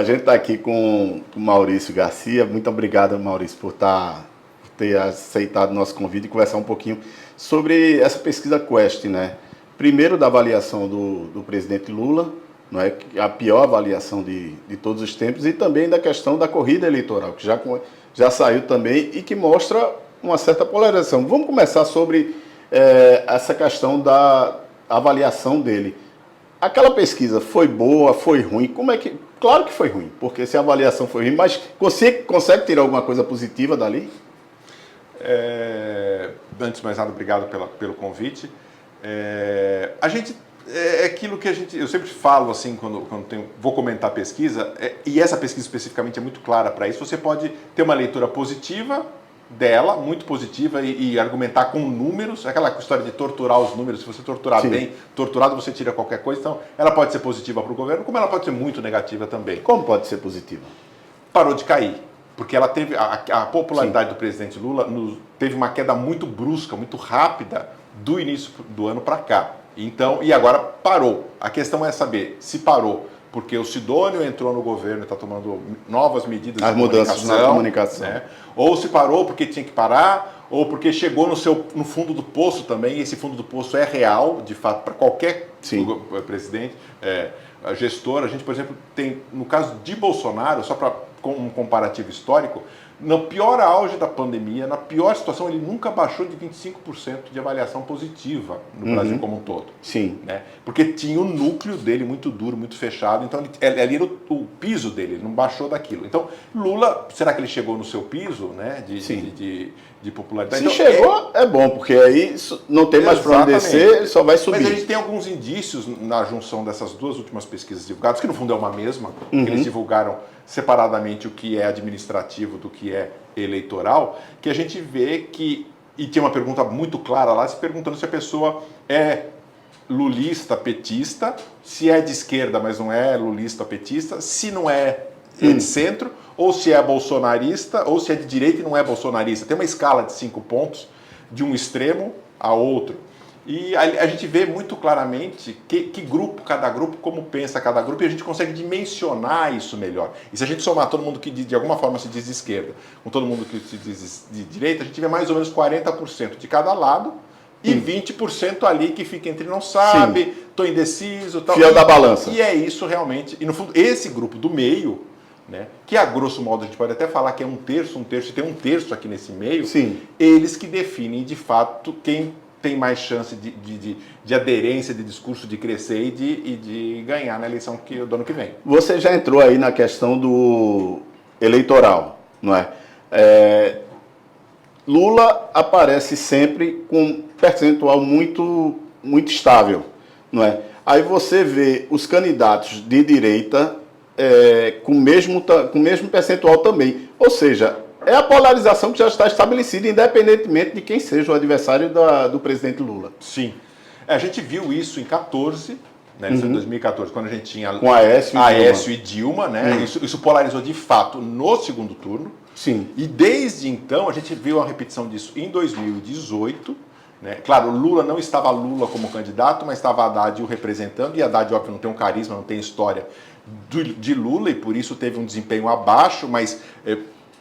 gente está aqui com o Maurício Garcia. Muito obrigado, Maurício, por ter aceitado o nosso convite e conversar um pouquinho sobre essa pesquisa Quest, né? Primeiro da avaliação do presidente Lula, não é? A pior avaliação de todos os tempos, e também da questão da corrida eleitoral, que já saiu também e que mostra uma certa polarização. Vamos começar sobre essa questão da avaliação dele. Aquela pesquisa foi boa, foi ruim? Claro que foi ruim, porque se a avaliação foi ruim, mas consegue tirar alguma coisa positiva dali? Antes de mais nada, obrigado pelo convite. É aquilo que eu sempre falo assim quando vou comentar a pesquisa, e essa pesquisa especificamente é muito clara para isso. Você pode ter uma leitura positiva dela, muito positiva, e argumentar com números, aquela história de torturar os números. Se você torturar Sim. bem, torturado você tira qualquer coisa. Então ela pode ser positiva para o governo, como ela pode ser muito negativa também. Como pode ser positiva? Parou de cair, porque ela teve a popularidade Sim. do presidente Lula teve uma queda muito brusca, muito rápida do início do ano para cá. Então, e agora parou. A questão é saber se parou porque o Sidônio entrou no governo e está tomando novas medidas As mudanças na comunicação. Né? Ou se parou porque tinha que parar, ou porque chegou no fundo do poço também, e esse fundo do poço é real, de fato, para qualquer presidente, gestor. A gente, por exemplo, tem, no caso de Bolsonaro, só para um comparativo histórico, no pior auge da pandemia, na pior situação, ele nunca baixou de 25% de avaliação positiva no Brasil como um todo. Sim. Né? Porque tinha o núcleo dele muito duro, muito fechado, então ali era o piso dele, ele não baixou daquilo. Então, Lula, será que ele chegou no seu piso, né, de popularidade? Se então, chegou, é bom, porque aí não tem mais para onde descer, ele só vai subir. Mas a gente tem alguns indícios na junção dessas duas últimas pesquisas divulgadas, que no fundo é uma mesma, que eles divulgaram separadamente o que é administrativo do que é eleitoral, que a gente vê que, e tinha uma pergunta muito clara lá, se perguntando se a pessoa é lulista, petista, se é de esquerda, mas não é lulista, petista, se não é de centro, ou se é bolsonarista, ou se é de direita e não é bolsonarista. Tem uma escala de 5 pontos, de um extremo a outro. E a gente vê muito claramente que grupo, cada grupo, como pensa cada grupo, e a gente consegue dimensionar isso melhor. E se a gente somar todo mundo que de alguma forma se diz de esquerda, com todo mundo que se diz de direita, a gente vê mais ou menos 40% de cada lado e 20% ali que fica entre não sabe, estou indeciso, tal. Fiel da balança. E é isso realmente. E no fundo, esse grupo do meio, né, que a grosso modo a gente pode até falar que é um terço, e tem um terço aqui nesse meio, eles que definem de fato quem tem mais chance de aderência, de discurso, de crescer e de ganhar na eleição do ano que vem. Você já entrou aí na questão do eleitoral, não é? Lula aparece sempre com um percentual muito estável, não é? Aí você vê os candidatos de direita com o mesmo percentual também. Ou seja, é a polarização que já está estabelecida, independentemente de quem seja o adversário do presidente Lula. Sim. A gente viu isso em 2014, né, em 2014, quando a gente tinha com Aécio e Dilma, né? Isso polarizou de fato no segundo turno. Sim. E desde então a gente viu a repetição disso em 2018. Né? Claro, Lula não estava Lula como candidato, mas estava Haddad o representando, e Haddad, óbvio, não tem um carisma, não tem história de Lula, e por isso teve um desempenho abaixo, mas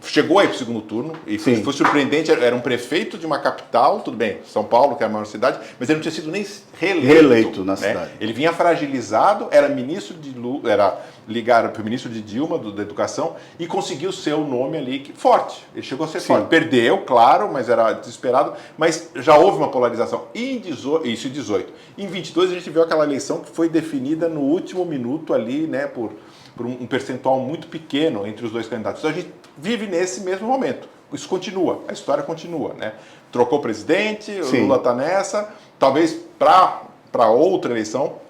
chegou aí para o segundo turno, e foi surpreendente. Era um prefeito de uma capital, tudo bem, São Paulo, que é a maior cidade, mas ele não tinha sido nem reeleito na né? cidade. Ele vinha fragilizado, era ministro de Lula, era ligado para o ministro de Dilma, da Educação, e conseguiu ser o nome ali forte. Ele chegou a ser forte. Perdeu, claro, mas era desesperado, mas já houve uma polarização. Isso em 18. Em 22 a gente viu aquela eleição que foi definida no último minuto ali, né, por um percentual muito pequeno entre os dois candidatos. Então a gente vive nesse mesmo momento. Isso continua, a história continua, né? Trocou o presidente, o Lula está nessa, talvez para outra eleição,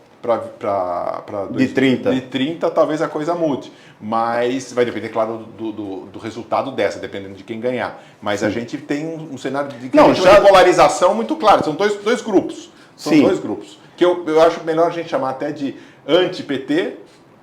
de 30, talvez a coisa mude. Mas vai depender, claro, do resultado dessa, dependendo de quem ganhar. Mas a gente tem um cenário de polarização muito claro. São dois grupos. São dois grupos. Que eu acho melhor a gente chamar até de anti-PT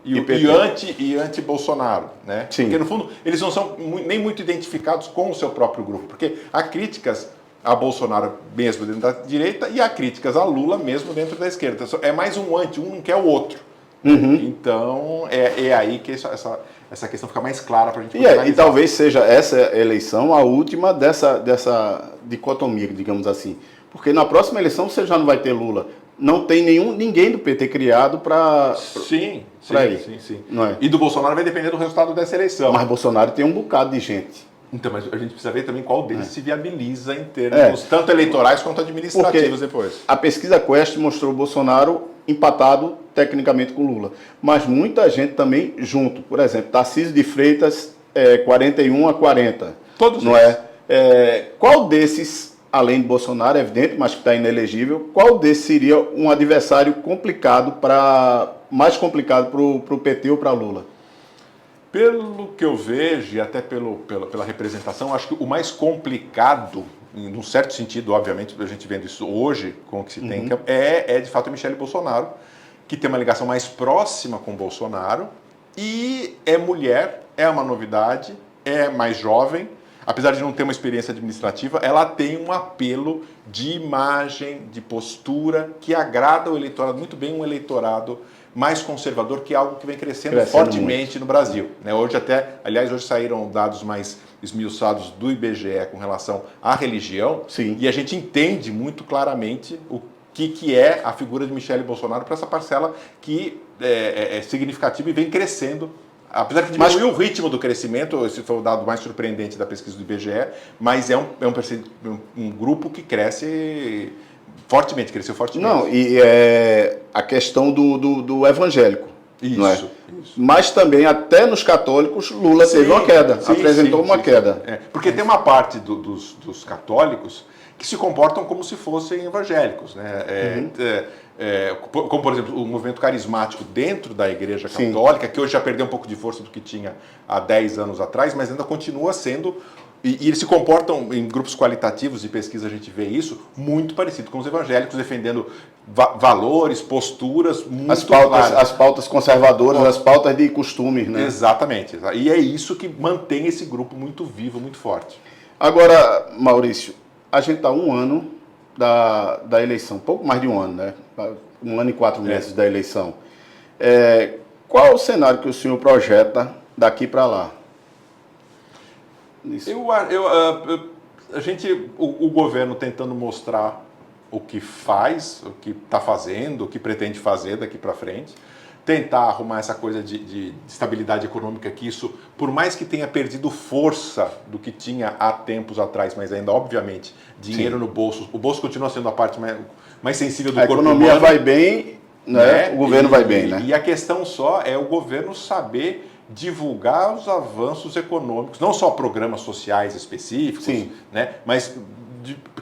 e anti-Bolsonaro, né? Porque, no fundo, eles não são nem muito identificados com o seu próprio grupo. Porque há críticas a Bolsonaro mesmo dentro da direita e há críticas a Lula mesmo dentro da esquerda. É mais um anti, um não quer o outro. Então, é aí que essa questão fica mais clara para a gente poder analisar. E talvez seja essa eleição a última dessa dicotomia, digamos assim. Porque na próxima eleição você já não vai ter Lula. Não tem ninguém do PT criado para sim. Não é? E do Bolsonaro vai depender do resultado dessa eleição. Mas Bolsonaro tem um bocado de gente. Então, mas a gente precisa ver também qual deles se viabiliza em termos tanto eleitorais quanto administrativos depois. A pesquisa Quest mostrou o Bolsonaro empatado tecnicamente com Lula. Mas muita gente também junto. Por exemplo, Tarcísio de Freitas, 41-40. Todos não eles. Qual desses, além de Bolsonaro, é evidente, mas que está inelegível, qual desses seria um adversário mais complicado para o PT ou para Lula? Pelo que eu vejo, e até pela representação, acho que o mais complicado, num certo sentido, obviamente, a gente vendo isso hoje, com o que se tem, é de fato a Michelle Bolsonaro, que tem uma ligação mais próxima com o Bolsonaro, e é mulher, é uma novidade, é mais jovem, apesar de não ter uma experiência administrativa, ela tem um apelo de imagem, de postura, que agrada o eleitorado, muito bem um eleitorado mais conservador, que é algo que vem crescendo fortemente no Brasil. Hoje hoje saíram dados mais esmiuçados do IBGE com relação à religião, e a gente entende muito claramente o que é a figura de Michelle Bolsonaro para essa parcela que é significativa e vem crescendo. Apesar de diminuir o ritmo do crescimento, esse foi o dado mais surpreendente da pesquisa do IBGE, mas é um grupo que cresce fortemente, cresceu fortemente. Não, e a questão do evangélico. Isso, não é? Isso. Mas também, até nos católicos, Lula teve uma queda, apresentou uma queda. Porque tem uma parte dos católicos que se comportam como se fossem evangélicos. Como, por exemplo, o movimento carismático dentro da Igreja Católica, que hoje já perdeu um pouco de força do que tinha há 10 anos atrás, mas ainda continua sendo. E eles se comportam em grupos qualitativos de pesquisa, a gente vê isso, muito parecido com os evangélicos, defendendo valores, posturas muito claras. As pautas conservadoras, as pautas de costumes, né? Exatamente. E é isso que mantém esse grupo muito vivo, muito forte. Agora, Maurício, a gente está 1 ano da eleição, pouco mais de 1 ano, né? 1 ano e 4 meses da eleição. Qual é o cenário que o senhor projeta daqui para lá? O governo tentando mostrar o que faz, o que está fazendo, o que pretende fazer daqui para frente, tentar arrumar essa coisa de estabilidade econômica, que isso, por mais que tenha perdido força do que tinha há tempos atrás, mas ainda, obviamente, dinheiro no bolso, o bolso continua sendo a parte mais sensível do corpo humano. A economia vai bem, né? O governo vai bem, né? E a questão só é o governo saber divulgar os avanços econômicos, não só programas sociais específicos, né, mas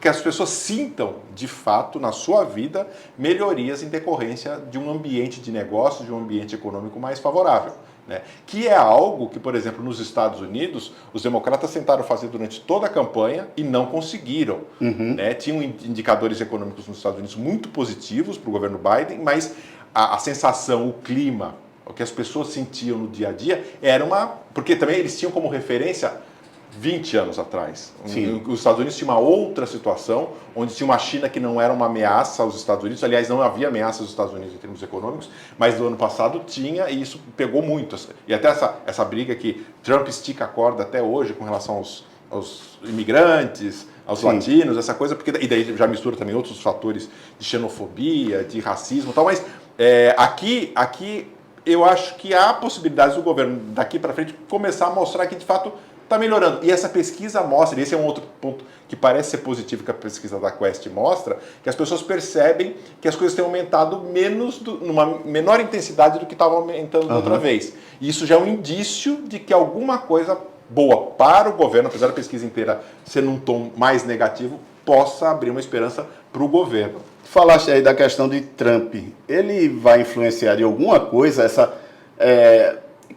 que as pessoas sintam, de fato, na sua vida, melhorias em decorrência de um ambiente de negócio, de um ambiente econômico mais favorável. Né? Que é algo que, por exemplo, nos Estados Unidos, os democratas tentaram fazer durante toda a campanha e não conseguiram. Né? Tinham indicadores econômicos nos Estados Unidos muito positivos para o governo Biden, mas a sensação, o clima, o que as pessoas sentiam no dia a dia era porque também eles tinham como referência 20 anos atrás. Os Estados Unidos tinham uma outra situação, onde tinha uma China que não era uma ameaça aos Estados Unidos. Aliás, não havia ameaça aos Estados Unidos em termos econômicos, mas do ano passado tinha, e isso pegou muito. E até essa briga que Trump estica a corda até hoje com relação aos imigrantes, aos latinos, essa coisa, e daí já mistura também outros fatores de xenofobia, de racismo e tal, mas aqui eu acho que há possibilidades do governo daqui para frente começar a mostrar que de fato está melhorando. E essa pesquisa mostra, e esse é um outro ponto que parece ser positivo que a pesquisa da Quest mostra, que as pessoas percebem que as coisas têm aumentado numa menor intensidade do que estavam aumentando da outra vez. E isso já é um indício de que alguma coisa boa para o governo, apesar da pesquisa inteira ser num tom mais negativo, possa abrir uma esperança para o governo. Falaste aí da questão de Trump. Ele vai influenciar de alguma coisa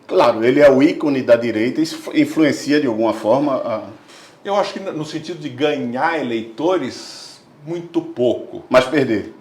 claro, ele é o ícone da direita, isso influencia de alguma forma? Eu acho que no sentido de ganhar eleitores, muito pouco. Mas perder?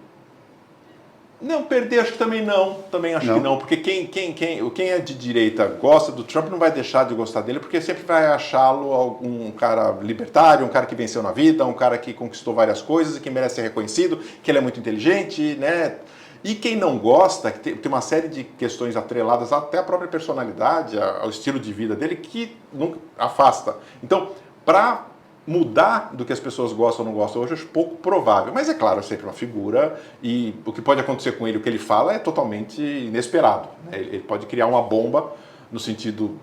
Não, perder acho que também não. Também acho que não, porque quem é de direita gosta do Trump não vai deixar de gostar dele, porque sempre vai achá-lo um cara libertário, um cara que venceu na vida, um cara que conquistou várias coisas e que merece ser reconhecido, que ele é muito inteligente, né? E quem não gosta, que tem uma série de questões atreladas até à própria personalidade, ao estilo de vida dele, que não afasta. Então, para mudar do que as pessoas gostam ou não gostam hoje, eu acho pouco provável. Mas é claro, é sempre uma figura e o que pode acontecer com ele, o que ele fala, é totalmente inesperado. Né? Ele pode criar uma bomba no sentido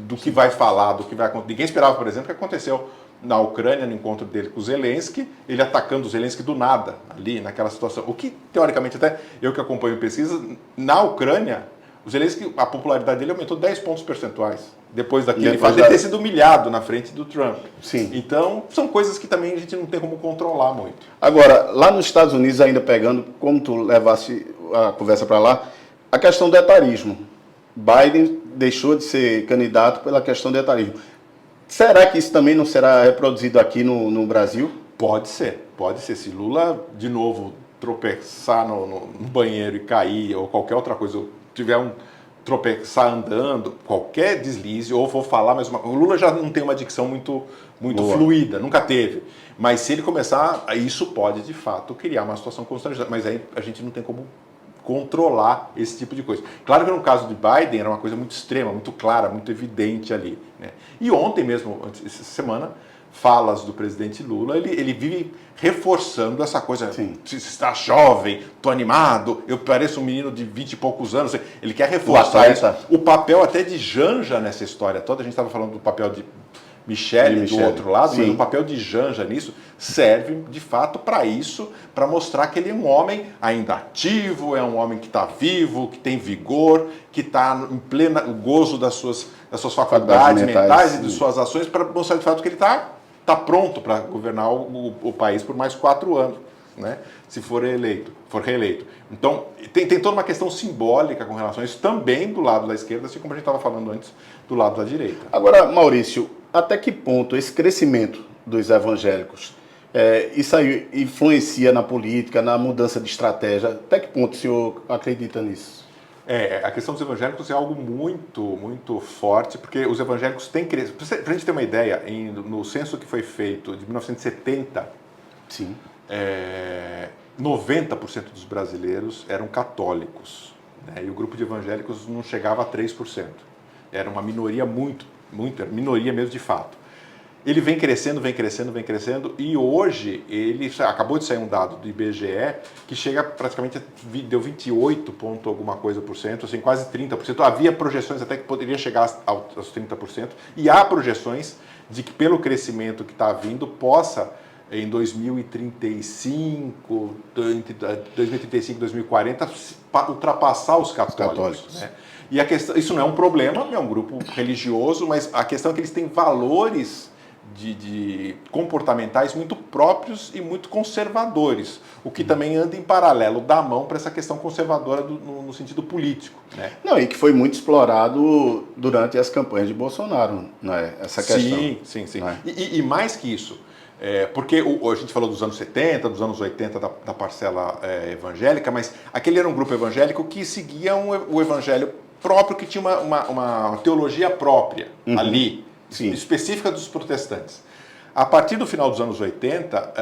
do que vai falar, do que vai acontecer. Ninguém esperava, por exemplo, o que aconteceu na Ucrânia, no encontro dele com o Zelensky, ele atacando o Zelensky do nada, ali, naquela situação. O que, teoricamente, até eu que acompanho pesquisas, na Ucrânia, o Zelensky, a popularidade dele aumentou 10 pontos percentuais, depois daquele fato de ter sido humilhado na frente do Trump. Sim. Então, são coisas que também a gente não tem como controlar muito. Agora, lá nos Estados Unidos, ainda pegando, como tu levasse a conversa para lá, a questão do etarismo. Biden deixou de ser candidato pela questão do etarismo. Será que isso também não será reproduzido aqui no Brasil? Pode ser. Se Lula, de novo, tropeçar no banheiro e cair, ou qualquer outra coisa, ou tiver tropeçar andando, qualquer deslize, ou vou falar mais uma coisa. O Lula já não tem uma dicção muito fluida, nunca teve. Mas se ele começar, isso pode, de fato, criar uma situação constrangedora. Mas aí a gente não tem como controlar esse tipo de coisa. Claro que no caso de Biden era uma coisa muito extrema, muito clara, muito evidente ali. Né? E ontem mesmo, essa semana, falas do presidente Lula, ele vive reforçando essa coisa. Se está jovem, estou animado, eu pareço um menino de 20 e poucos anos. Ele quer reforçar isso. O papel até de Janja nessa história toda, a gente estava falando do papel de Michele do outro lado, mas o papel de Janja nisso serve de fato para isso, para mostrar que ele é um homem ainda ativo, é um homem que está vivo, que tem vigor, que está em pleno gozo das suas faculdades mentais e de suas ações, para mostrar de fato que ele está pronto para governar o país por mais 4 anos, né? Se for reeleito. Então, tem toda uma questão simbólica com relação a isso, também do lado da esquerda, assim como a gente estava falando antes, do lado da direita. Agora, Maurício, até que ponto esse crescimento dos evangélicos, isso aí influencia na política, na mudança de estratégia? Até que ponto o senhor acredita nisso? A questão dos evangélicos é algo muito, muito forte, porque os evangélicos têm crescido. Para a gente ter uma ideia, no censo que foi feito de 1970, 90% dos brasileiros eram católicos, né? E o grupo de evangélicos não chegava a 3%. Era uma minoria minoria mesmo de fato. Ele vem crescendo, e hoje ele acabou de sair um dado do IBGE que chega praticamente, deu 28 ponto alguma coisa por cento, assim, quase 30%. Havia projeções até que poderia chegar aos 30%, e há projeções de que pelo crescimento que está vindo, possa em 2035, 2040, ultrapassar os católicos. Né? E a questão, isso não é um problema, é um grupo religioso, mas a questão é que eles têm valores de comportamentais muito próprios e muito conservadores, o que também anda em paralelo, dá a mão para essa questão conservadora no sentido político. Né? Não, e que foi muito explorado durante as campanhas de Bolsonaro, né? Essa questão. Sim. Né? E mais que isso, porque a gente falou dos anos 70, dos anos 80 da parcela evangélica, mas aquele era um grupo evangélico que seguia o evangelho próprio, que tinha uma teologia própria ali, específica dos protestantes. A partir do final dos anos 80,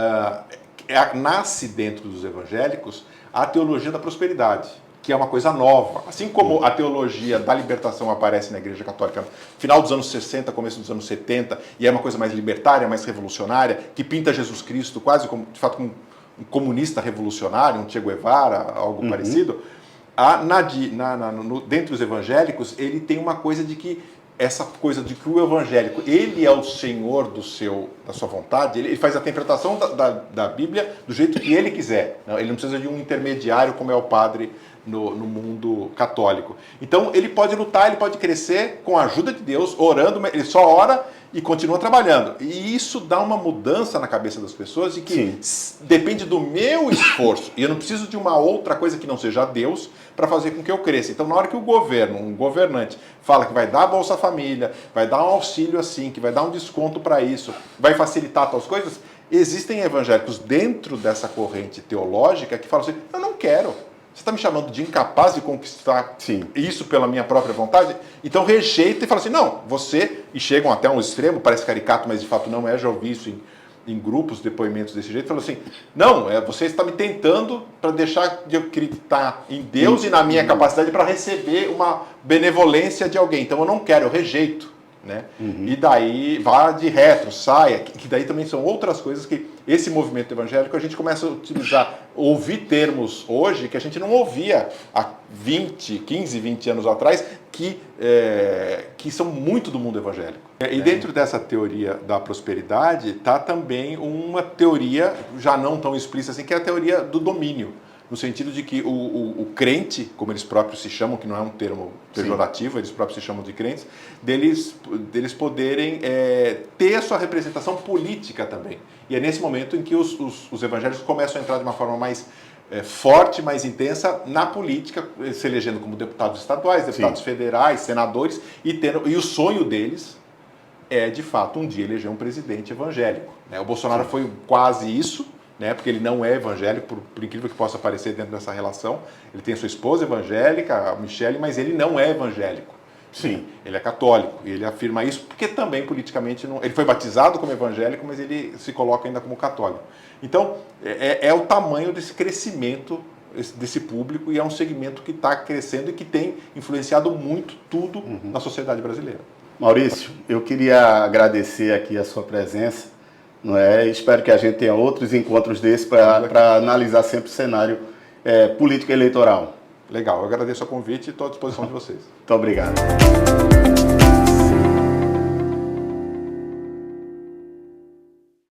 nasce dentro dos evangélicos a teologia da prosperidade, que é uma coisa nova. Assim como a teologia da libertação aparece na Igreja Católica no final dos anos 60, começo dos anos 70, e é uma coisa mais libertária, mais revolucionária, que pinta Jesus Cristo quase como, de fato, como um comunista revolucionário, um Che Guevara, algo parecido. Dentre os evangélicos, ele tem uma coisa de que essa coisa de que o evangélico, ele é o senhor da sua vontade, ele faz a interpretação da Bíblia do jeito que ele quiser. Ele não precisa de um intermediário como é o padre no mundo católico. Então ele pode lutar, ele pode crescer com a ajuda de Deus, orando, ele só ora e continua trabalhando. E isso dá uma mudança na cabeça das pessoas de que depende do meu esforço, e eu não preciso de uma outra coisa que não seja Deus para fazer com que eu cresça. Então, na hora que um governante, fala que vai dar a Bolsa Família, vai dar um auxílio assim, que vai dar um desconto para isso, vai facilitar tal coisas, existem evangélicos dentro dessa corrente teológica que falam assim, eu não quero. Você está me chamando de incapaz de conquistar isso pela minha própria vontade? Então rejeita e fala assim, não, você... E chegam até um extremo, parece caricato, mas de fato não é, já ouvi isso em grupos depoimentos desse jeito, falou assim, não, você está me tentando para deixar de acreditar em Deus e na minha capacidade para receber uma benevolência de alguém. Então eu não quero, eu rejeito. Né? E daí vá de retro, saia, que daí também são outras coisas que esse movimento evangélico a gente começa a utilizar, ouvir termos hoje que a gente não ouvia há 15, 20 anos atrás, que são muito do mundo evangélico. E dentro dessa teoria da prosperidade está também uma teoria, já não tão explícita assim, que é a teoria do domínio. No sentido de que o crente, como eles próprios se chamam, que não é um termo pejorativo, eles próprios se chamam de crentes, deles poderem ter a sua representação política também. E é nesse momento em que os evangélicos começam a entrar de uma forma mais forte, mais intensa na política, se elegendo como deputados estaduais, deputados federais, senadores, e o sonho deles é, de fato, um dia eleger um presidente evangélico. Né? O Bolsonaro foi quase isso, né, porque ele não é evangélico, por incrível que possa parecer dentro dessa relação. Ele tem a sua esposa evangélica, a Michele, mas ele não é evangélico. Sim. Ele é católico, e ele afirma isso porque também politicamente não... Ele foi batizado como evangélico, mas ele se coloca ainda como católico. Então, é o tamanho desse crescimento desse público, e é um segmento que está crescendo e que tem influenciado muito tudo na sociedade brasileira. Maurício, eu queria agradecer aqui a sua presença. Não é? Espero que a gente tenha outros encontros desses para analisar sempre o cenário político e eleitoral. Legal, eu agradeço o convite e estou à disposição de vocês. Muito obrigado.